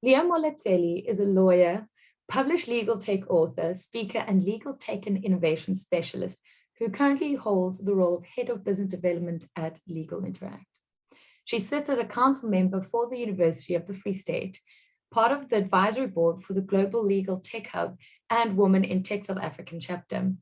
Leah Molatseli is a lawyer, published legal tech author, speaker, and legal tech and innovation specialist who currently holds the role of Head of Business Development at Legal Interact. She sits as a council member for the University of the Free State, part of the advisory board for the Global Legal Tech Hub and Women in Tech South African chapter.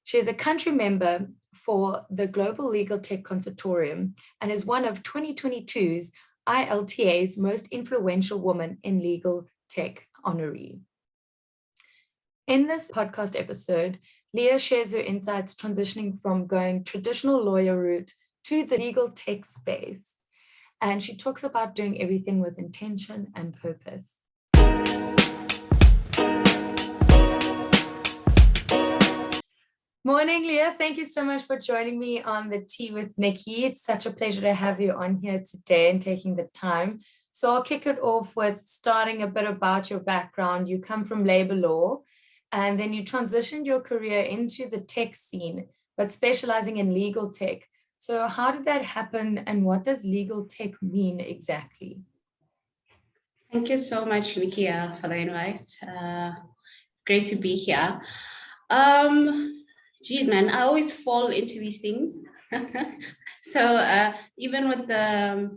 She is a country member for the Global Legal Tech Consortium and is one of 2022's ILTA's most influential woman in legal tech honoree. In this podcast episode, Leah shares her insights transitioning from going traditional lawyer route to the legal tech space. And she talks about doing everything with intention and purpose. Morning, Leah. Thank you so much for joining me on the Tea with Nikki. It's such a pleasure to have you on here today and taking the time. So I'll kick it off with starting a bit about your background. You come from labor law, and then you transitioned your career into the tech scene, but specializing in legal tech. So how did that happen, and what does legal tech mean exactly? Thank you so much, Nikki, for the invite. Great to be here. Geez, man, I always fall into these things. So even with the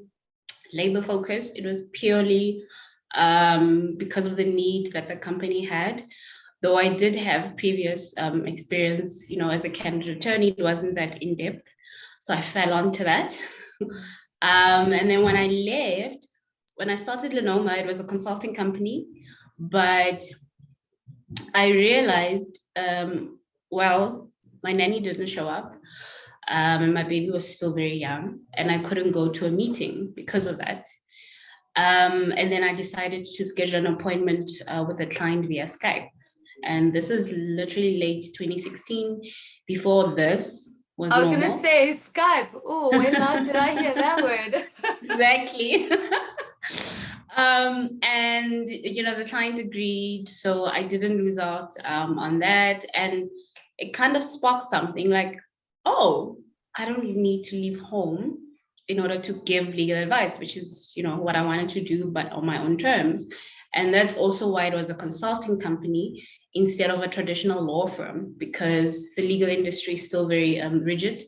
labor focus, it was purely because of the need that the company had. Though I did have previous experience, as a candidate attorney, it wasn't that in-depth. So I fell onto that. And then when I left, when I started Lenoma, it was a consulting company, but I realized, my nanny didn't show up, and my baby was still very young, and I couldn't go to a meeting because of that. And then I decided to schedule an appointment with a client via Skype. And this is literally late 2016. Before this was I was normal. going to say Skype. Oh, when last did I hear that word? Exactly. And the client agreed, so I didn't lose out on that, and it kind of sparked something like, oh, I don't need to leave home in order to give legal advice, which is what I wanted to do, but on my own terms. And that's also why it was a consulting company instead of a traditional law firm, because the legal industry is still very rigid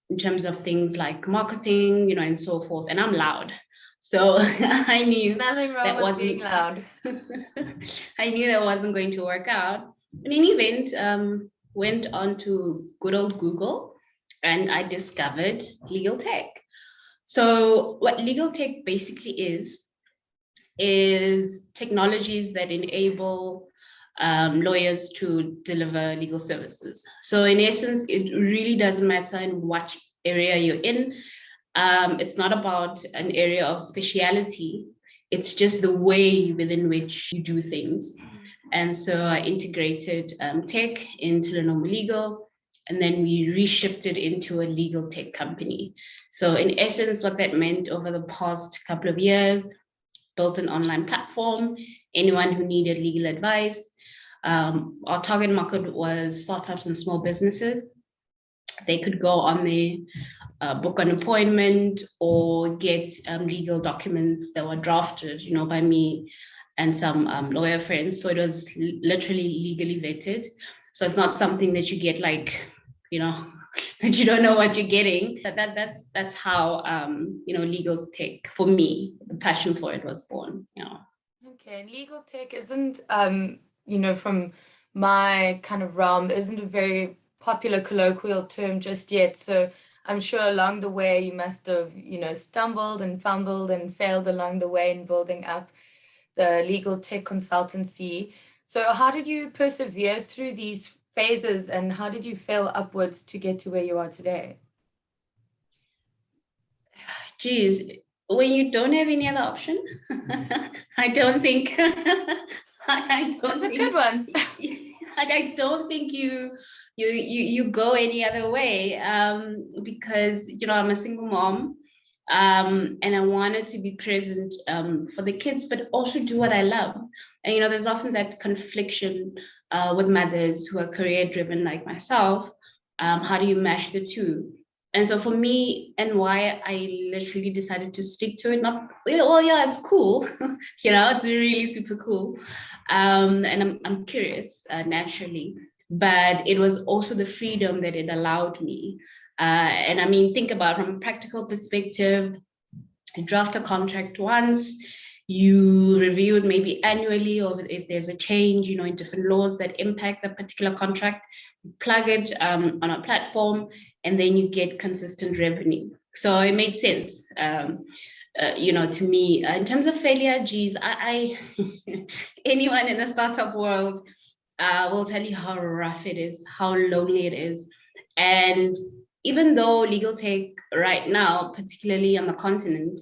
in terms of things like marketing, and so forth. And I'm loud. So I knew nothing wrong with being loud. I knew that wasn't going to work out. In any event, went on to good old Google, and I discovered legal tech. So what legal tech basically is technologies that enable lawyers to deliver legal services. So in essence, it really doesn't matter in what area you're in. It's not about an area of speciality. It's just the way within which you do things. And so I integrated tech into Lenoma Legal, and then we reshifted into a legal tech company. So in essence, what that meant over the past couple of years, built an online platform, anyone who needed legal advice. Our target market was startups and small businesses. They could go on there, book an appointment, or get legal documents that were drafted, by me and some lawyer friends. So it was literally legally vetted. So it's not something that you get like, that you don't know what you're getting. That's how legal tech, for me, the passion for it was born. Okay, legal tech isn't from my kind of realm, isn't a very popular colloquial term just yet. So I'm sure along the way you must have, stumbled and fumbled and failed along the way in building up the legal tech consultancy. So how did you persevere through these phases, and how did you fail upwards to get to where you are today? Geez, when you don't have any other option, I don't think. That's a good one. I don't think you go any other way, because I'm a single mom, and I wanted to be present for the kids, but also do what I love. And there's often that confliction with mothers who are career driven like myself. How do you mash the two? And so for me, and why I literally decided to stick to it, not, well, yeah, it's cool, it's really super cool. And I'm curious naturally, but it was also the freedom that it allowed me. And I mean, think about from a practical perspective, you draft a contract once, you review it maybe annually, or if there's a change, in different laws that impact the particular contract, you plug it on a platform, and then you get consistent revenue. So it made sense, to me. In terms of failure, geez, I anyone in the startup world will tell you how rough it is, how lonely it is. And even though legal tech right now, particularly on the continent,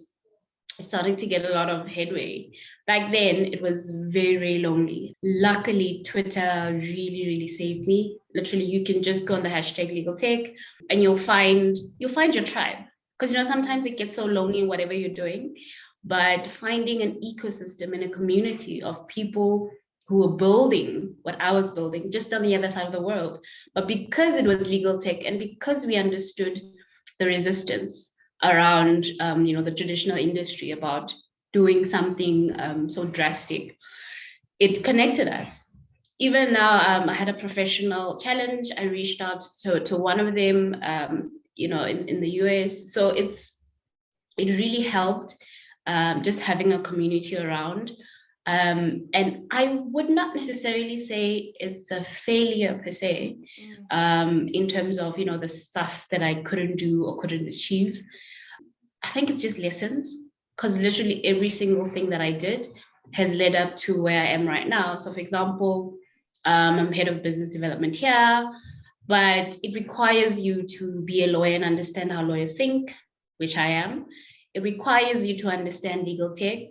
is starting to get a lot of headway, back then it was very, very lonely. Luckily, Twitter really, really saved me. Literally, you can just go on the hashtag legal tech and you'll find your tribe. Because sometimes it gets so lonely in whatever you're doing, but finding an ecosystem and a community of people who were building what I was building just on the other side of the world. But because it was legal tech and because we understood the resistance around the traditional industry about doing something so drastic, it connected us. Even now, I had a professional challenge. I reached out to one of them, in the US. So it really helped, just having a community around. And I would not necessarily say it's a failure per se, in terms of, the stuff that I couldn't do or couldn't achieve. I think it's just lessons, because literally every single thing that I did has led up to where I am right now. So for example, I'm head of business development here, but it requires you to be a lawyer and understand how lawyers think, which I am. It requires you to understand legal tech,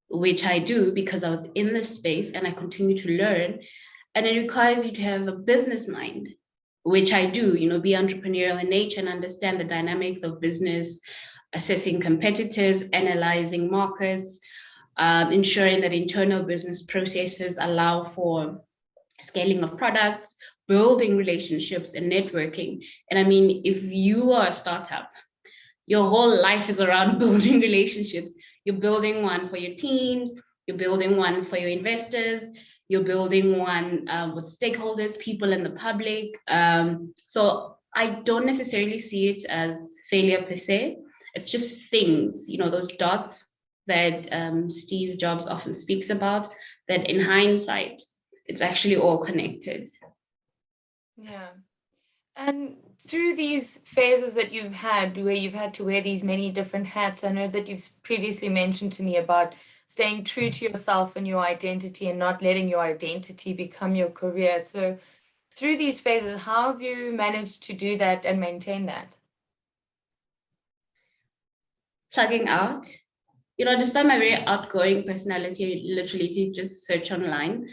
which I do because I was in this space and I continue to learn. And it requires you to have a business mind, which I do, be entrepreneurial in nature and understand the dynamics of business, assessing competitors, analyzing markets, ensuring that internal business processes allow for scaling of products, building relationships and networking. And I mean, if you are a startup, your whole life is around building relationships. You're building one for your teams, you're building one for your investors, you're building one with stakeholders, people in the public. So I don't necessarily see it as failure per se. It's just things, those dots that Steve Jobs often speaks about, that in hindsight, it's actually all connected. Yeah. And through these phases that you've had, where you've had to wear these many different hats, I know that you've previously mentioned to me about staying true to yourself and your identity and not letting your identity become your career. So through these phases, how have you managed to do that and maintain that? Plugging out. Despite my very outgoing personality, literally, if you just search online,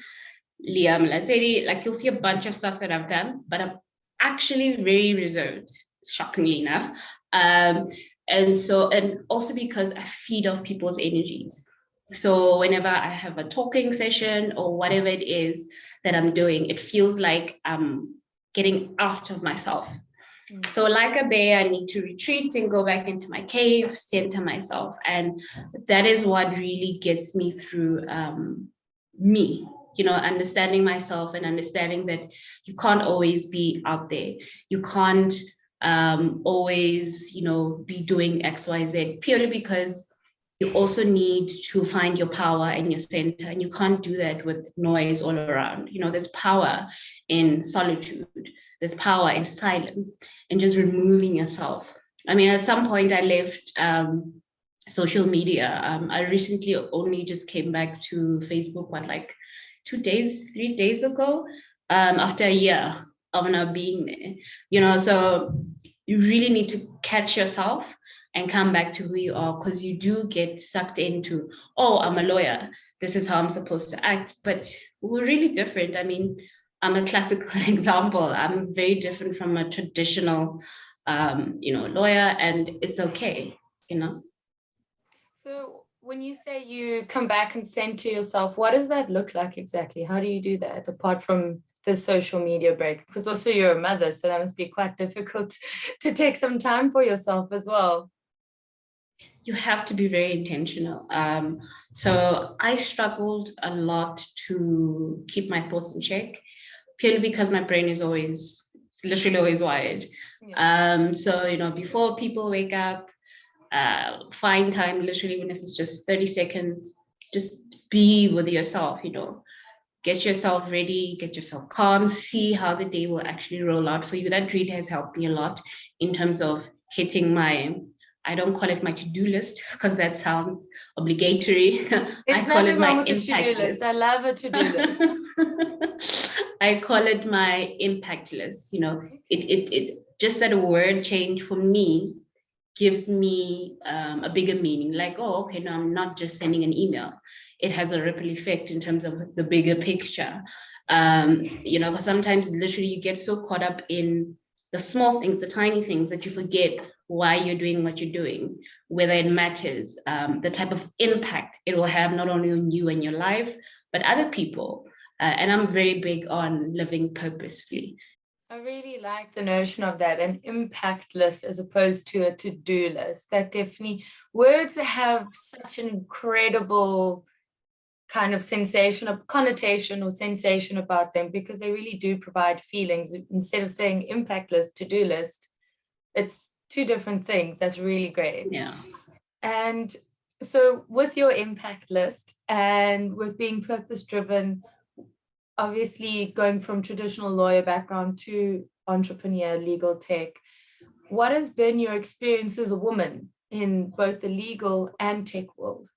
Leah Molatseli, like you'll see a bunch of stuff that I've done, but I'm actually very reserved, shockingly enough. And also because I feed off people's energies. So whenever I have a talking session or whatever it is that I'm doing, it feels like I'm getting out of myself. So like a bear, I need to retreat and go back into my cave, center myself. And that is what really gets me through me, understanding myself and understanding that you can't always be out there. You can't always, be doing X, Y, Z, purely because you also need to find your power and your center. And you can't do that with noise all around. There's power in solitude. There's power in silence and just removing yourself. I mean, at some point I left social media. I recently only just came back to Facebook, 3 days ago, after a year of not being there. So you really need to catch yourself and come back to who you are, because you do get sucked into, oh, I'm a lawyer, this is how I'm supposed to act. But we're really different. I mean, I'm a classical example. I'm very different from a traditional, lawyer, and it's okay, So when you say you come back and center yourself, what does that look like exactly? How do you do that apart from the social media break? Because also you're a mother, so that must be quite difficult to take some time for yourself as well. You have to be very intentional. So I struggled a lot to keep my thoughts in check, purely because my brain is literally always wired. Yeah. So, you know, before people wake up, find time, literally, even if it's just 30 seconds, just be with yourself, you know, get yourself ready, get yourself calm, see how the day will actually roll out for you. That really has helped me a lot in terms of hitting my, I don't call it my to-do list because that sounds obligatory. I It's call it nothing wrong my with a to-do impact list. list. I love a to-do list. I call it my impact list. You know, it just that a word change for me gives me a bigger meaning. Like, oh, okay, no, I'm not just sending an email. It has a ripple effect in terms of the bigger picture. You know, because sometimes literally you get so caught up in the small things, the tiny things, that you forget why you're doing what you're doing, whether it matters, the type of impact it will have not only on you and your life, but other people. And I'm very big on living purposefully. I really like the notion of that, an impact list as opposed to a to-do list. That definitely, words have such an incredible kind of sensation, of connotation or sensation about them, because they really do provide feelings. Instead of saying impact list, to-do list, it's two different things. That's really great. Yeah. And so with your impact list and with being purpose driven, obviously going from traditional lawyer background to entrepreneur, legal tech, what has been your experience as a woman in both the legal and tech world?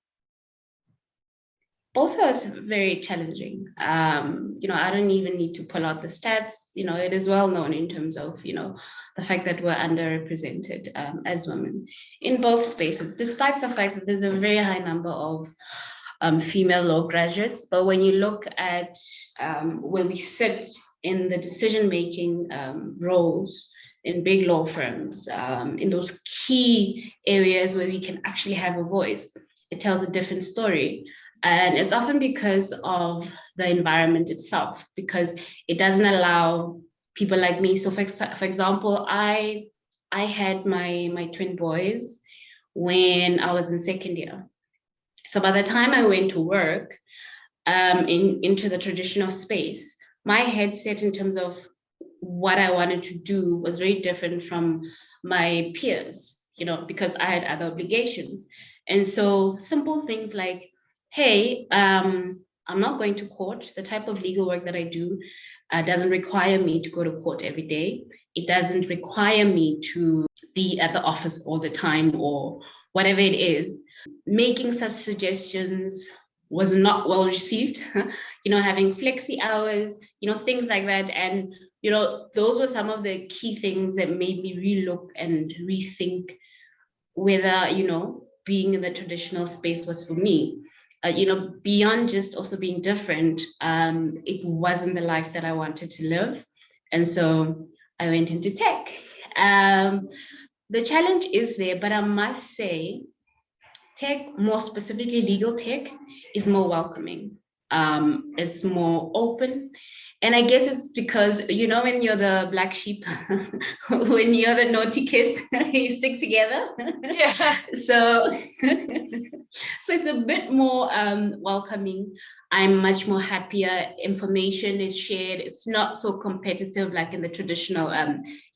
Both are very challenging. You know, I don't even need to pull out the stats. You know, it is well known in terms of, you know, the fact that we're underrepresented as women in both spaces, despite the fact that there's a very high number of female law graduates. But when you look at where we sit in the decision-making roles in big law firms, in those key areas where we can actually have a voice, it tells a different story. And it's often because of the environment itself, because it doesn't allow people like me. So for example, I had my twin boys when I was in second year. So by the time I went to work into the traditional space, my headset in terms of what I wanted to do was very different from my peers, you know, because I had other obligations. And so simple things like, hey, I'm not going to court. The type of legal work that I do doesn't require me to go to court every day. It doesn't require me to be at the office all the time or whatever it is. Making such suggestions was not well received. You know, having flexi hours, you know, things like that. And, you know, those were some of the key things that made me relook and rethink whether, you know, being in the traditional space was for me. You know, beyond just also being different, it wasn't the life that I wanted to live. And so I went into tech. The challenge is there, but I must say, tech, more specifically legal tech, is more welcoming. It's more open. And I guess it's because, you know, when you're the black sheep, when you're the naughty kids, you stick together. Yeah. So, so it's a bit more welcoming. I'm much more happier. Information is shared. It's not so competitive like in the traditional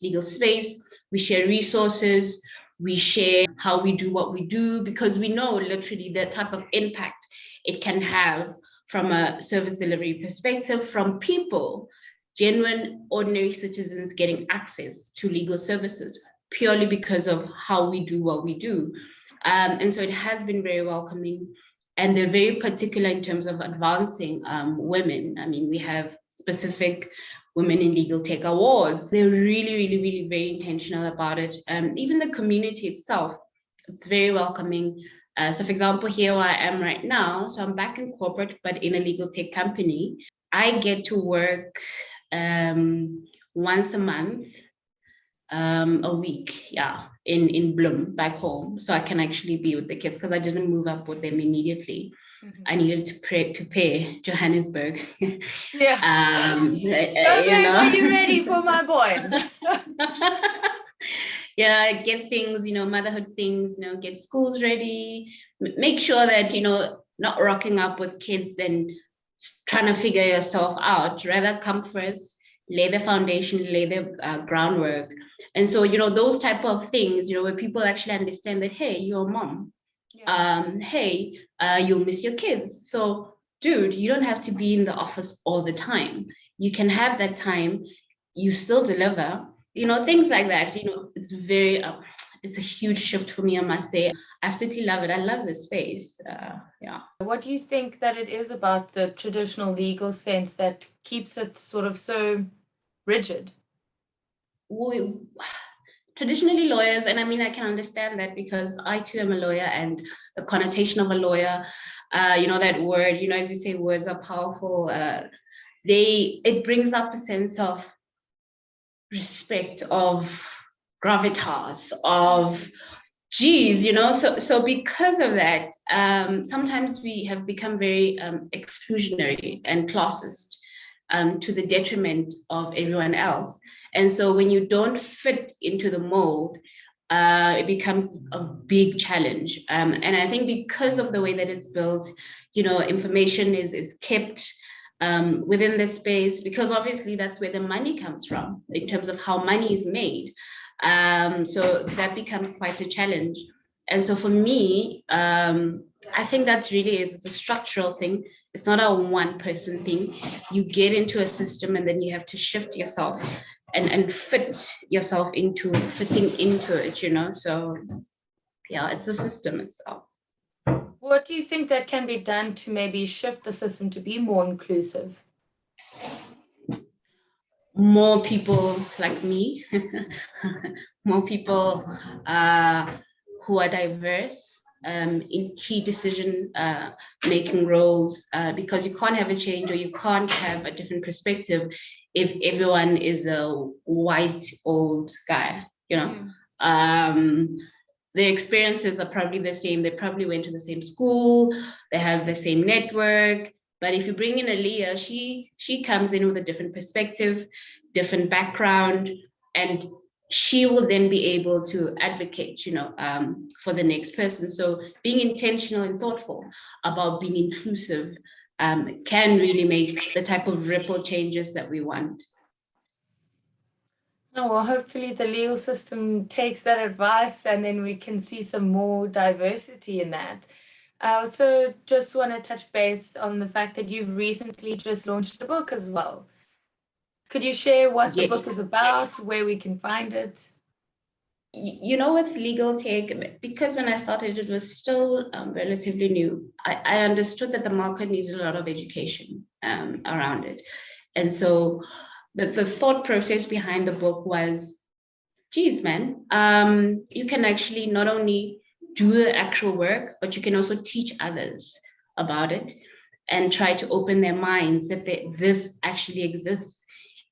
legal space. We share resources. We share how we do what we do, because we know literally the type of impact it can have from a service delivery perspective, from people, genuine, ordinary citizens getting access to legal services purely because of how we do what we do. And so it has been very welcoming. And they're very particular in terms of advancing women. I mean, we have specific Women in Legal Tech Awards. They're really, really, really very intentional about it. Even the community itself, it's very welcoming. So for example, here where I am right now, so I'm back in corporate, but in a legal tech company. I get to work once a month, a week, yeah, in Bloem back home. So I can actually be with the kids because I didn't move up with them immediately. I needed to prepare Johannesburg. Yeah. You know. Are you ready for my boys? Yeah, get things, motherhood things, get schools ready, make sure that, not rocking up with kids and trying to figure yourself out. Rather come first, lay the foundation, lay the groundwork. And so, those type of things, where people actually understand that, hey, you're a mom. Yeah. Hey, you'll miss your kids. So, dude, you don't have to be in the office all the time. You can have that time, you still deliver, things like that. It's very, it's a huge shift for me, I must say. I absolutely love it. I love this space. Yeah. What do you think that it is about the traditional legal sense that keeps it sort of so rigid? Traditionally lawyers, and I mean, I can understand that because I too am a lawyer, and the connotation of a lawyer, that word, as you say, words are powerful. It brings up a sense of respect, of gravitas, of geez, so because of that, sometimes we have become very exclusionary and classist, to the detriment of everyone else. And so when you don't fit into the mold, it becomes a big challenge. And I think because of the way that it's built, information is kept within the space, because obviously that's where the money comes from in terms of how money is made. So that becomes quite a challenge. And so for me, I think that's really it's a structural thing. It's not a one person thing. You get into a system and then you have to shift yourself and fit yourself into fitting into it, So yeah, it's the system itself. What do you think that can be done to maybe shift the system to be more inclusive? More people like me, more people who are diverse in key decision making roles, because you can't have a change, or you can't have a different perspective if everyone is a white old guy, Their experiences are probably the same. They probably went to the same school, they have the same network. But if you bring in a Leah, she comes in with a different perspective, different background, and she will then be able to advocate, for the next person. So being intentional and thoughtful about being inclusive can really make the type of ripple changes that we want. Oh, well, hopefully the legal system takes that advice and then we can see some more diversity in that. I also just want to touch base on the fact that you've recently just launched a book as well. Could you share what the book is about, where we can find it? With legal tech, because when I started, it was still relatively new. I understood that the market needed a lot of education around it. And so the thought process behind the book was, geez, man, you can actually not only do the actual work, but you can also teach others about it and try to open their minds that this actually exists.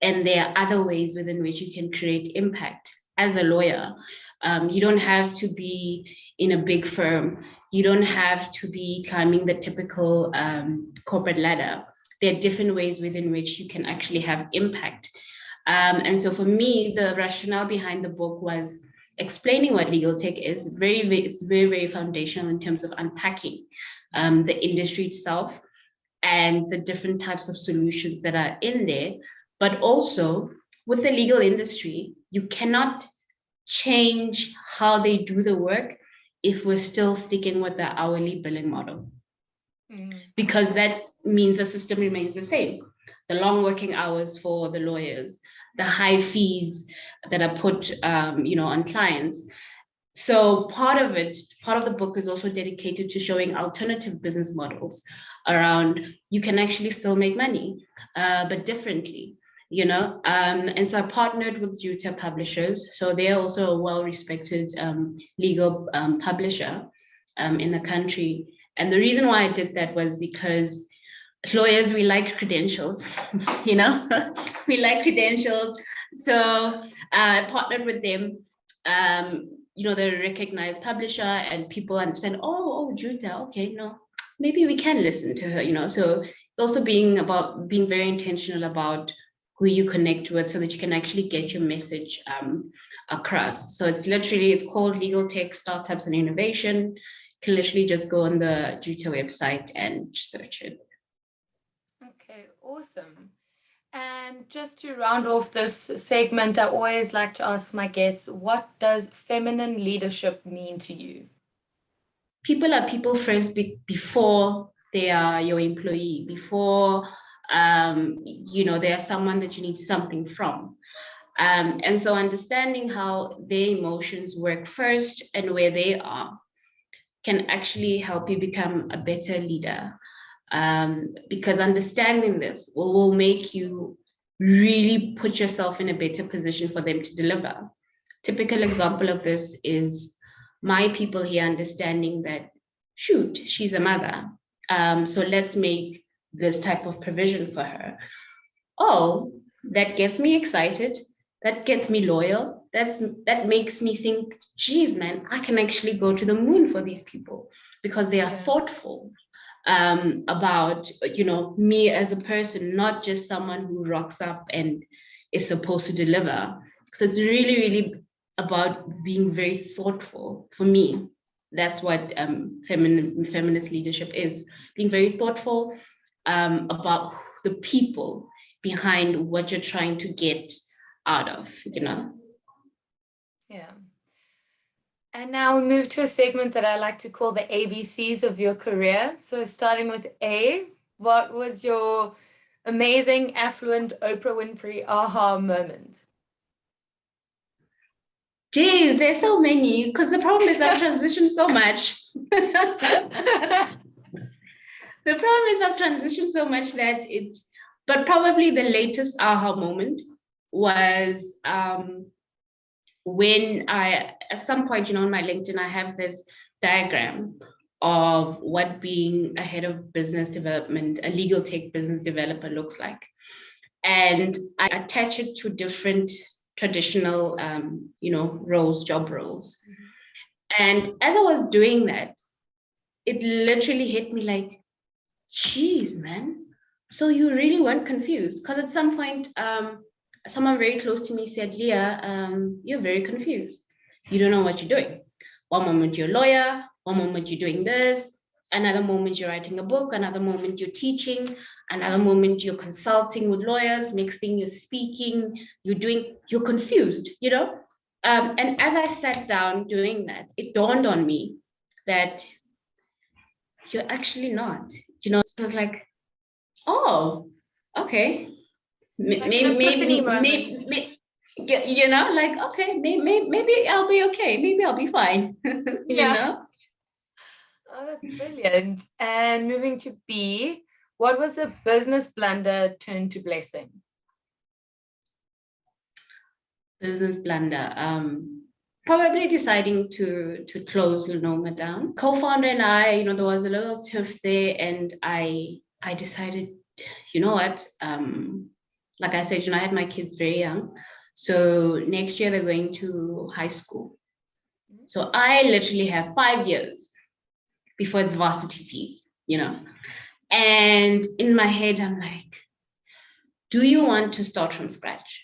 And there are other ways within which you can create impact as a lawyer. You don't have to be in a big firm. You don't have to be climbing the typical corporate ladder. There are different ways within which you can actually have impact. And so for me, the rationale behind the book was explaining what legal tech is. It's very, very foundational in terms of unpacking the industry itself and the different types of solutions that are in there. But also with the legal industry, you cannot change how they do the work if we're still sticking with the hourly billing model. Because that means the system remains the same. The long working hours for the lawyers, the high fees that are put on clients. So part of the book is also dedicated to showing alternative business models around you can actually still make money, but differently, and so I partnered with youve Publishers. So they're also a well-respected legal publisher in the country. And the reason why I did that was because lawyers, we like credentials, we like credentials. So I partnered with them. They're a recognized publisher, and people understand, oh, youve, okay, no, maybe we can listen to her, So it's also being very intentional about who you connect with so that you can actually get your message across. So it's called Legal Tech Startups and Innovation. You can literally just go on the JUTA website and search it. Okay, awesome. And just to round off this segment, I always like to ask my guests, what does feminine leadership mean to you? People are people first before they are your employee, before they are someone that you need something from. And so understanding how their emotions work first and where they are can actually help you become a better leader. Because understanding this will make you really put yourself in a better position for them to deliver. Typical example of this is my people here understanding that, shoot, she's a mother. So let's make this type of provision for her. Oh, that gets me excited. That gets me loyal. That makes me think, geez, man, I can actually go to the moon for these people because they are thoughtful about, me as a person, not just someone who rocks up and is supposed to deliver. So it's really, really about being very thoughtful. For me, that's what feminist leadership is, being very thoughtful about the people behind what you're trying to get out of, Yeah. And now we move to a segment that I like to call the ABCs of your career. So starting with A, what was your amazing, affluent Oprah Winfrey aha moment? Geez, there's so many, because the problem is I've transitioned so much. The problem is I've transitioned so much but probably the latest aha moment was when at some point, on my LinkedIn, I have this diagram of what being a head of business development, a legal tech business developer looks like. And I attach it to different traditional, roles, job roles. Mm-hmm. And as I was doing that, it literally hit me like, geez, man. So you really weren't confused? Because at some point, someone very close to me said, Leah, you're very confused. You don't know what you're doing. One moment you're a lawyer, one moment you're doing this, another moment you're writing a book, another moment you're teaching, another moment you're consulting with lawyers, next thing you're speaking, you're confused, And as I sat down doing that, it dawned on me that you're actually not, So it was like, oh, okay. Maybe, like, okay, maybe I'll be okay. Maybe I'll be fine. Oh, that's brilliant. And moving to B, what was a business blunder turned to blessing? Business blunder. Probably deciding to close Lenoma down. Co-founder and I, there was a little tiff there, and I decided, you know what? Like I said, I had my kids very young. So next year they're going to high school. So I literally have 5 years before it's varsity fees, And in my head, I'm like, do you want to start from scratch?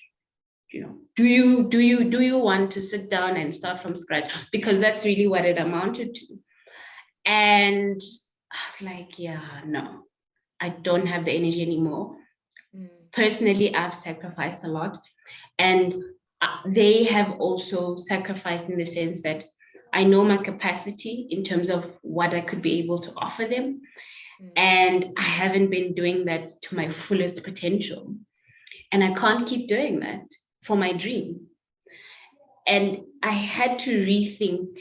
Do you want to sit down and start from scratch? Because that's really what it amounted to. And I was like, yeah, no, I don't have the energy anymore. Personally, I've sacrificed a lot, and they have also sacrificed in the sense that I know my capacity in terms of what I could be able to offer them. And I haven't been doing that to my fullest potential. And I can't keep doing that for my dream. And I had to rethink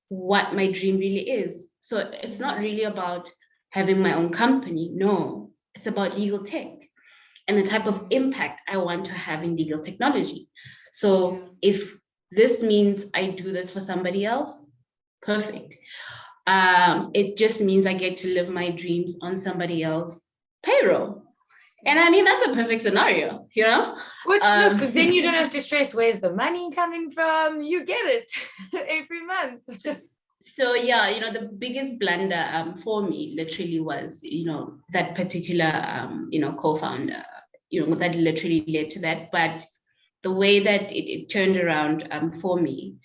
what my dream really is. So it's not really about having my own company. No, it's about legal tech and the type of impact I want to have in legal technology. So if this means I do this for somebody else, perfect. It just means I get to live my dreams on somebody else's payroll. And I mean, that's a perfect scenario, Which, look, then you don't have to stress where's the money coming from. You get it every month. So yeah, the biggest blunder for me literally was, that particular, co-founder, that literally led to that. But the way that it turned around for me,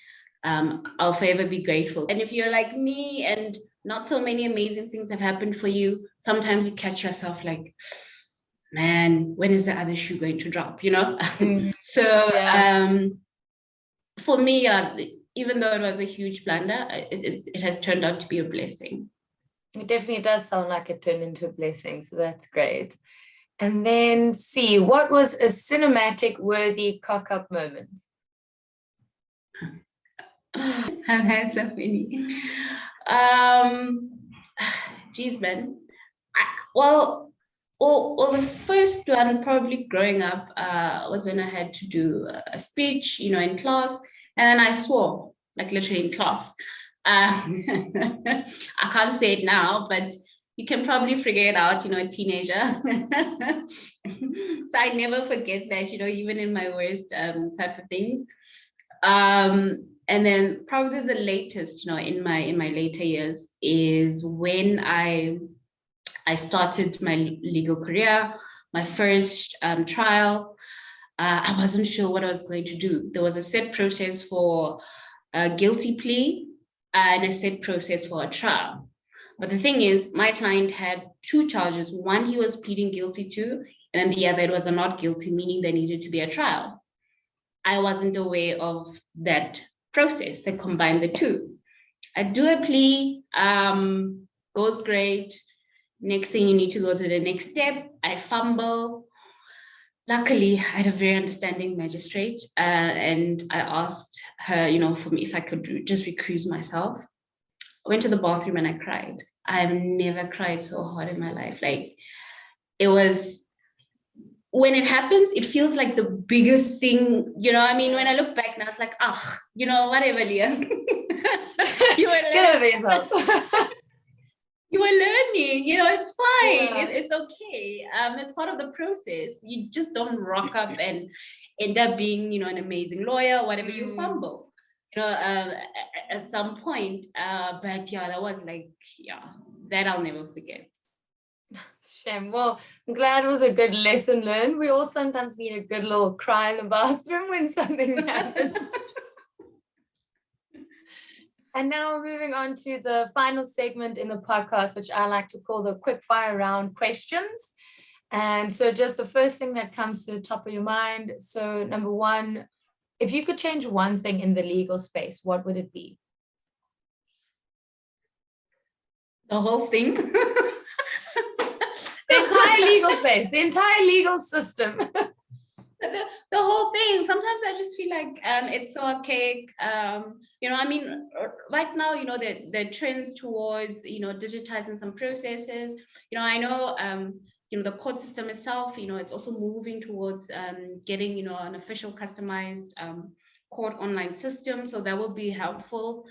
I'll forever be grateful. And if you're like me and not so many amazing things have happened for you, sometimes you catch yourself like, man, when is the other shoe going to drop, So Yeah. for me, even though it was a huge blunder, it has turned out to be a blessing. It definitely does sound like it turned into a blessing, so that's great. And then C, what was a cinematic worthy cock-up moment? I've had so many. Geez, man. Well, the first one probably growing up was when I had to do a speech, in class, and then I swore, like literally in class. I can't say it now, but you can probably figure it out, a teenager. So I never forget that, even in my worst type of things. And then probably the latest, in my later years is when I started my legal career, my first trial. I wasn't sure what I was going to do. There was a set process for a guilty plea and a set process for a trial. But the thing is, my client had two charges. One he was pleading guilty to, and then the other it was a not guilty, meaning there needed to be a trial. I wasn't aware of that process that combined the two. I do a plea, goes great. Next thing, you need to go to the next step. I fumble. Luckily, I had a very understanding magistrate, and I asked her, for me if I could just recuse myself. I went to the bathroom and I cried. I've never cried so hard in my life. Like, it was, when it happens, it feels like the biggest thing, when I look back now, it's like, whatever, Leah. Get over yourself. You are learning, it's fine. Yeah. It's okay. It's part of the process. You just don't rock up and end up being, an amazing lawyer, whatever. You fumble, at some point. But yeah, that was like, that I'll never forget. Shame. Well, I'm glad it was a good lesson learned. We all sometimes need a good little cry in the bathroom when something happens. And now we're moving on to the final segment in the podcast, which I like to call the quick fire round questions. And so just the first thing that comes to the top of your mind. So number one, if you could change one thing in the legal space, what would it be? The whole thing. The entire legal space, the entire legal system. The whole thing. Sometimes I just feel like it's so archaic. Right now, the trends towards, digitizing some processes. I know, the court system itself, it's also moving towards getting, an official customized court online system. So that will be helpful.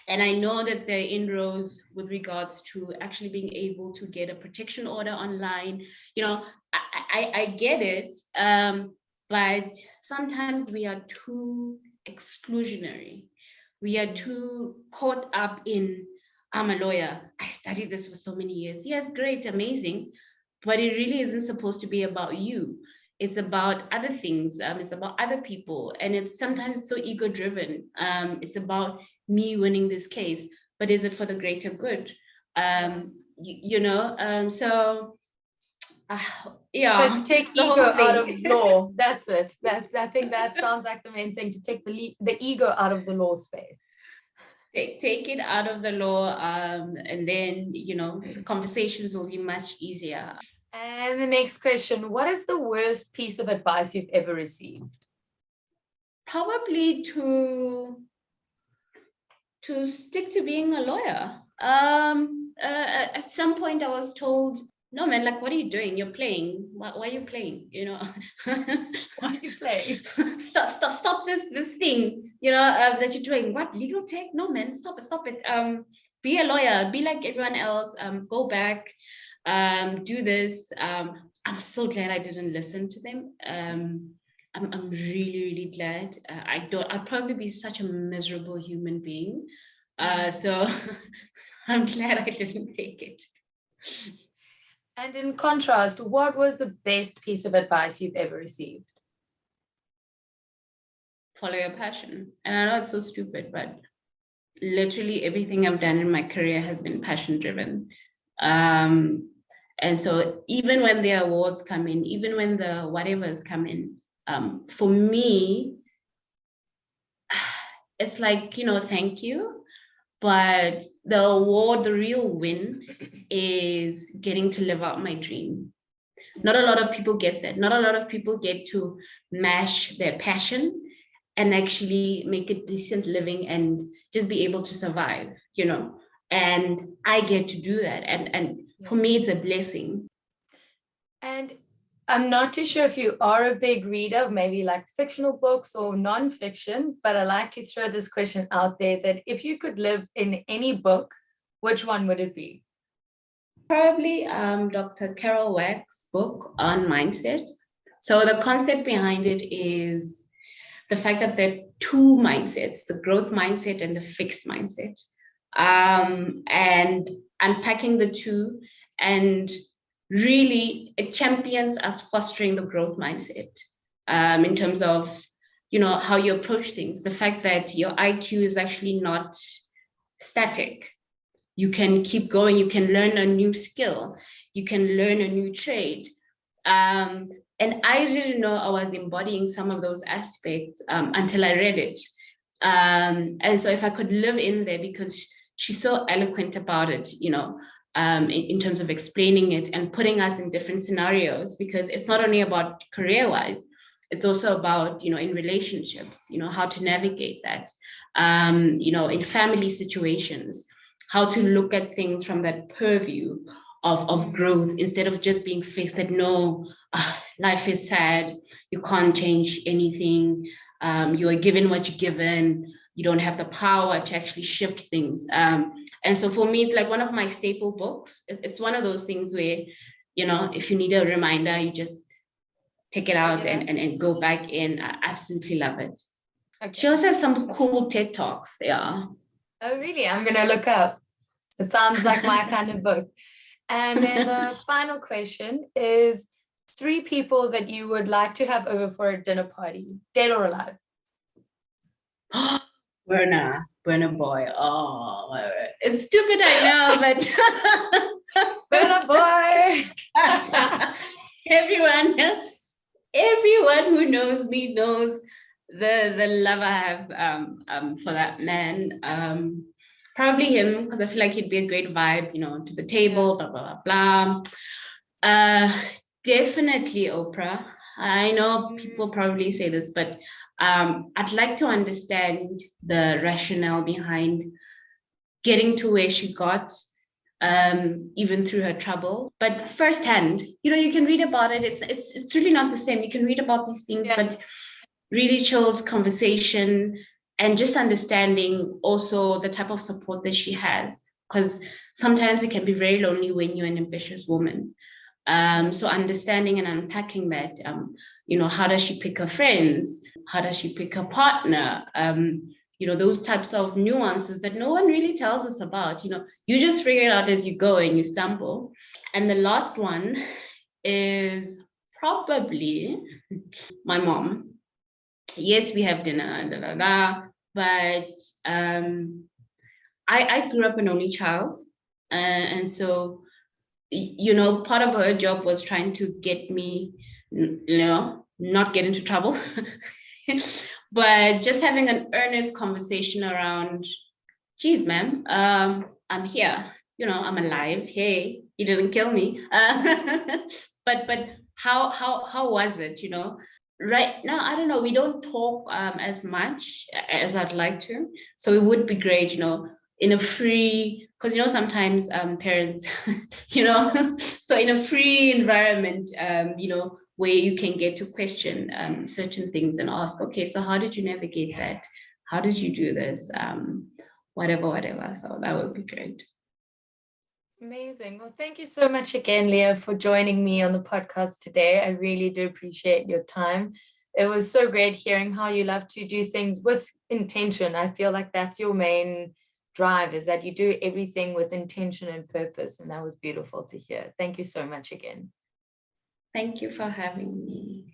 And I know that there are inroads with regards to actually being able to get a protection order online. I get it, but sometimes we are too exclusionary. We are too caught up in, I'm a lawyer, I studied this for so many years. Yes, great, amazing, but it really isn't supposed to be about you. It's about other things. It's about other people, and it's sometimes so ego-driven. It's about me winning this case, but is it for the greater good? So to take ego out of law, that's it. I think that sounds like the main thing, to take the ego out of the law space. Take it out of the law, and then the conversations will be much easier. And the next question, what is the worst piece of advice you've ever received? Probably to stick to being a lawyer. At some point I was told, no man, like, what are you doing? You're playing. Why are you playing? Why are you playing? Stop this thing, that you're doing. What, legal tech? No man, stop it. Be a lawyer, be like everyone else, go back, do this. I'm so glad I didn't listen to them. I'm really, really glad. I'd probably be such a miserable human being. So I'm glad I didn't take it. And in contrast, what was the best piece of advice you've ever received? Follow your passion. And I know it's so stupid, but literally everything I've done in my career has been passion driven. And so even when the awards come in, even when the whatevers come in, for me, it's like, thank you. But the award, the real win is getting to live out my dream. Not a lot of people get that. Not a lot of people get to mash their passion and actually make a decent living and just be able to survive, and I get to do that. And for me, it's a blessing. And I'm not too sure if you are a big reader, maybe like fictional books or non-fiction, but I like to throw this question out there that if you could live in any book, which one would it be? Probably Dr. Carol Dweck's book on mindset. So the concept behind it is the fact that there are two mindsets, the growth mindset and the fixed mindset, and unpacking the two. And really, it champions us fostering the growth mindset in terms of, how you approach things. The fact that your IQ is actually not static. You can keep going. You can learn a new skill. You can learn a new trade. And I didn't know I was embodying some of those aspects until I read it. And so if I could live in there, because she's so eloquent about it, in terms of explaining it and putting us in different scenarios, because it's not only about career-wise, it's also about, in relationships, how to navigate that, in family situations, how to look at things from that purview of growth instead of just being fixed that no, life is sad, you can't change anything, you are given what you're given, you don't have the power to actually shift things. And so for me, it's like one of my staple books. It's one of those things where, if you need a reminder, you just take it out and go back in. I absolutely love it. Okay. She also has some cool TED Talks. Yeah. Oh, really? I'm going to look up. It sounds like my kind of book. And then the final question is 3 people that you would like to have over for a dinner party, dead or alive. Burner boy. Oh, it's stupid, I know, but Burner boy. Everyone who knows me knows the love I have for that man. Probably him, because I feel like he'd be a great vibe, to the table, blah, blah, blah, blah. Definitely Oprah. I know people probably say this, but I'd like to understand the rationale behind getting to where she got, even through her trouble. But firsthand, you can read about it. It's really not the same. You can read about these things, but really chilled conversation and just understanding also the type of support that she has, because sometimes it can be very lonely when you're an ambitious woman. So understanding and unpacking that, how does she pick her friends? How does she pick her partner? Those types of nuances that no one really tells us about. You just figure it out as you go and you stumble. And the last one is probably my mom. Yes, we have dinner, but I grew up an only child, and so part of her job was trying to get me, not get into trouble, but just having an earnest conversation around, geez, ma'am, I'm here, I'm alive. Hey, you didn't kill me. But how was it, Right now, I don't know, we don't talk as much as I'd like to. So it would be great, in a free, because sometimes parents, so in a free environment, where you can get to question certain things and ask, okay, so how did you navigate that? How did you do this? Whatever. So that would be great. Amazing. Well, thank you so much again, Leah, for joining me on the podcast today. I really do appreciate your time. It was so great hearing how you love to do things with intention. I feel like that's your main drive, is that you do everything with intention and purpose. And that was beautiful to hear. Thank you so much again. Thank you for having me.